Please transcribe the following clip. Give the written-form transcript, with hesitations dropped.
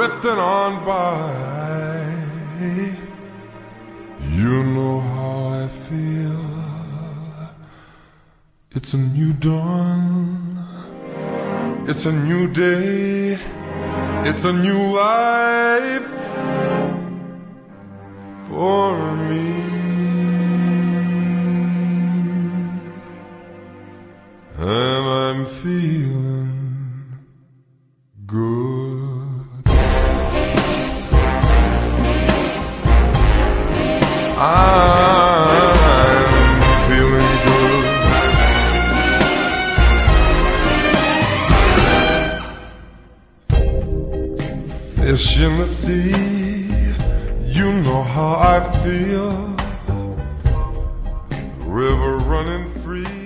drifting on by. You know how I feel. It's a new dawn. It's a new day. It's a new life for me. And I'm feeling good. I'm feeling good. Fish in the sea, you know how I feel. River running free.